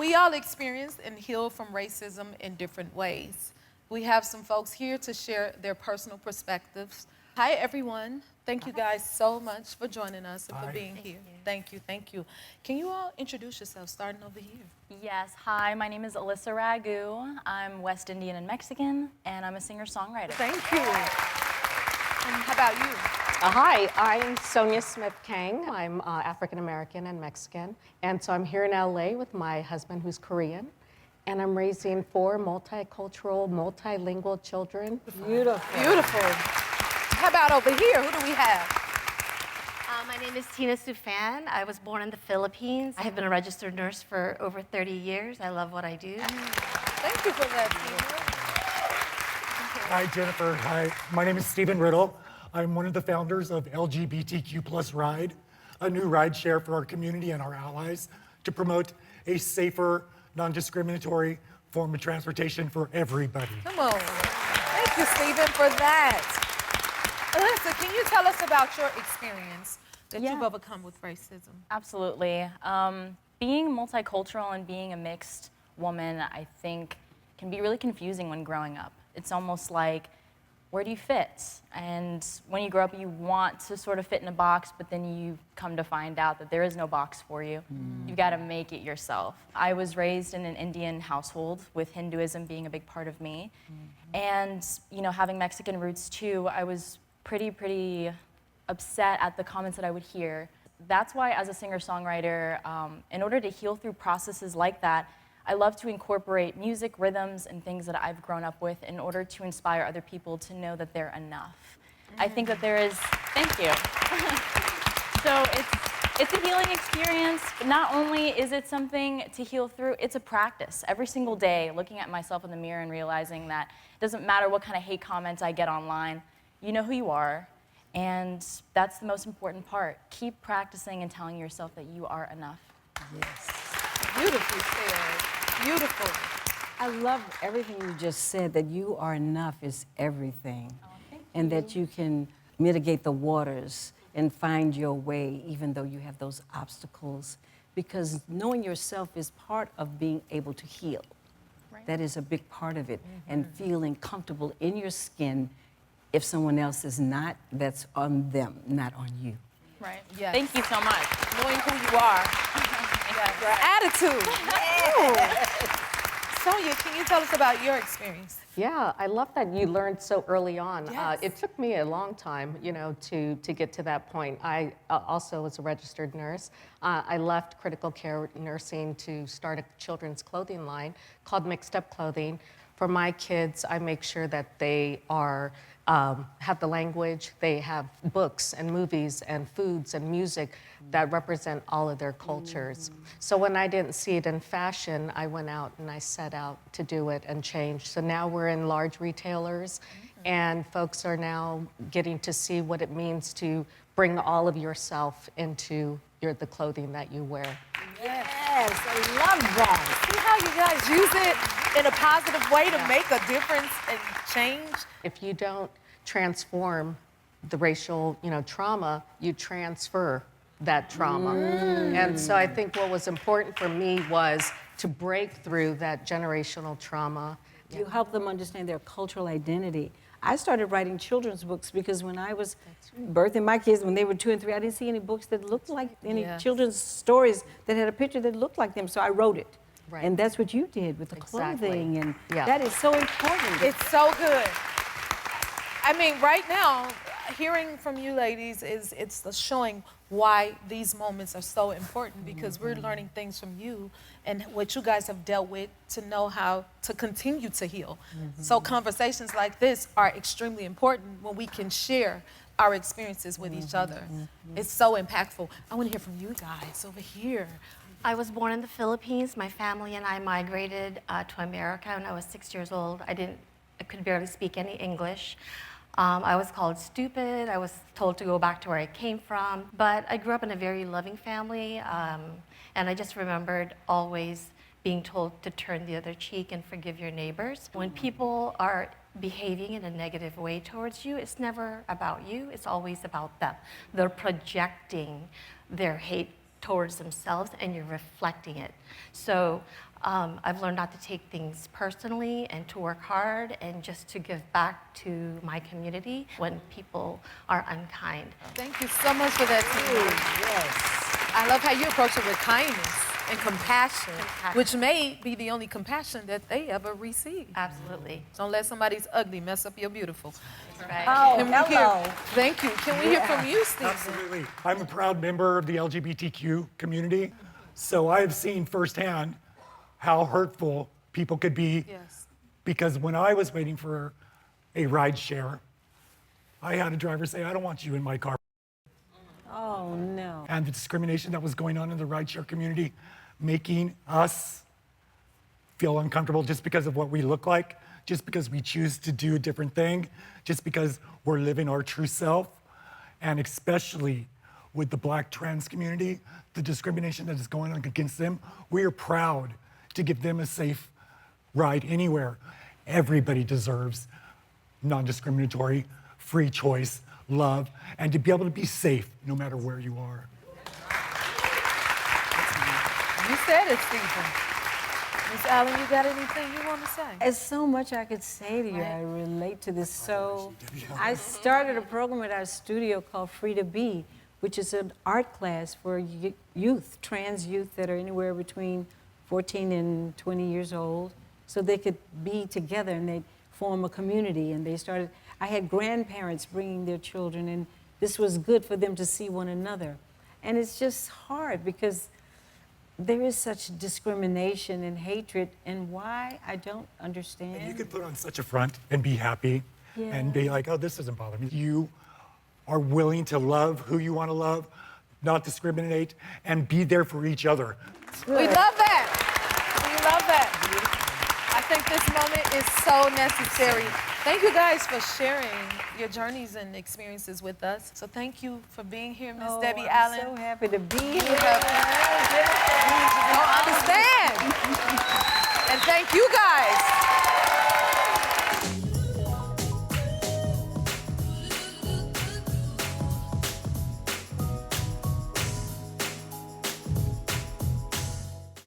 we all experience and heal from racism in different ways. We have some folks here to share their personal perspectives. Hi, everyone. Thank you guys so much for joining us and for being here. Thank you, thank you. Can you all introduce yourselves, starting over here? Yes, hi, my name is Alyssa Ragu. I'm West Indian and Mexican, and I'm a singer-songwriter. Thank you. And how about you? Hi, I'm Sonia Smith-Kang. I'm African-American and Mexican, and so I'm here in LA with my husband who's Korean, and I'm raising 4 multicultural, multilingual children. Beautiful. Beautiful. How about over here? Who do we have? My name is Tina Sufan. I was born in the Philippines. I have been a registered nurse for over 30 years. I love what I do. Thank you for that, Tina. Hi, Jennifer. Hi. My name is Stephen Riddle. I'm one of the founders of LGBTQ+ Ride, a new ride share for our community and our allies to promote a safer, non-discriminatory form of transportation for everybody. Come on. Thank you, Stephen, for that. Alyssa, can you tell us about your experience that you've overcome with racism? Absolutely. Being multicultural and being a mixed woman, I think, can be really confusing when growing up. It's almost like, where do you fit? And when you grow up, you want to sort of fit in a box, but then you come to find out that there is no box for you. You've got to make it yourself. I was raised in an Indian household, with Hinduism being a big part of me. And, you know, having Mexican roots too, I was pretty upset at the comments that I would hear. That's why, as a singer-songwriter, in order to heal through processes like that, I love to incorporate music, rhythms, and things that I've grown up with in order to inspire other people to know that they're enough. I think that there is, thank you. So it's a healing experience, but not only is it something to heal through, it's a practice. Every single day, looking at myself in the mirror and realizing that it doesn't matter what kind of hate comments I get online, you know who you are, and that's the most important part. Keep practicing and telling yourself that you are enough. Yes. Beautifully said. Beautiful. I love everything you just said, that you are enough is everything. Oh, thank you. And that you can mitigate the waters and find your way even though you have those obstacles. Because knowing yourself is part of being able to heal. Right. That is a big part of it. And feeling comfortable in your skin. If someone else is not, that's on them, not on you. Right. Yes. Thank you so much. Knowing who you are. Your attitude. Sonia, can you tell us about your experience? Yeah, I love that you learned so early on. Yes. It took me a long time, you know, to get to that point. I also was a registered nurse. I left critical care nursing to start a children's clothing line called Mixed Up Clothing. For my kids, I make sure that they are have the language, they have books and movies and foods and music that represent all of their cultures. So when I didn't see it in fashion, I went out and I set out to do it and change. So now we're in large retailers, and folks are now getting to see what it means to bring all of yourself into the clothing that you wear. Yes, I love that. See how you guys use it in a positive way to make a difference and change? If you don't transform the racial, trauma, you transfer that trauma. And so I think what was important for me was to break through that generational trauma. You help them understand their cultural identity. I started writing children's books because when I was birthing my kids, when they were 2 and 3, I didn't see any books that looked like any children's stories that had a picture that looked like them, so I wrote it. Right. And that's what you did with the clothing, and that is so important. It's so good. I mean, right now, hearing from you ladies it's showing why these moments are so important, because we're learning things from you and what you guys have dealt with to know how to continue to heal. So conversations like this are extremely important when we can share our experiences with each other. It's so impactful. I want to hear from you guys over here. I was born in the Philippines. My family and I migrated to America when I was 6 years old. I could barely speak any English. I was called stupid. I was told to go back to where I came from. But I grew up in a very loving family, and I just remembered always being told to turn the other cheek and forgive your neighbors. When people are behaving in a negative way towards you, it's never about you, it's always about them. They're projecting their hate towards themselves, and you're reflecting it. So I've learned not to take things personally and to work hard and just to give back to my community when people are unkind. Thank you so much for that, Tina. Yes. I love how you approach it with kindness and compassion, Compassion. which may be the only compassion that they ever receive. Absolutely. Don't let somebody's ugly mess up your beautiful. Right. Oh, Can we hello. hear? Thank you. Can we hear from you, Stephen? Absolutely. I'm a proud member of the LGBTQ community, so I have seen firsthand how hurtful people could be. Yes. Because when I was waiting for a ride share, I had a driver say, I don't want you in my car. Oh, no. And the discrimination that was going on in the rideshare community, making us feel uncomfortable just because of what we look like, just because we choose to do a different thing, just because we're living our true self, and especially with the Black trans community, the discrimination that is going on against them. We are proud to give them a safe ride anywhere. Everybody deserves non-discriminatory, free choice, love, and to be able to be safe no matter where you are. You said it, Stephen. Ms. Allen, you got anything you want to say? There's so much I could say to you. I relate to this. So I started a program at our studio called Free to Be, which is an art class for youth, trans youth that are anywhere between 14 and 20 years old, so they could be together and they'd form a community. And they started, I had grandparents bringing their children, and this was good for them to see one another. And it's just hard because there is such discrimination and hatred, and why, I don't understand. And you could put on such a front and be happy and be like, oh, this doesn't bother me. You are willing to love who you want to love, not discriminate, and be there for each other. We love that. We love that. I think this moment is so necessary. Thank you guys for sharing your journeys and experiences with us. So thank you for being here, Miss Debbie Allen. I'm so happy to be You here. have no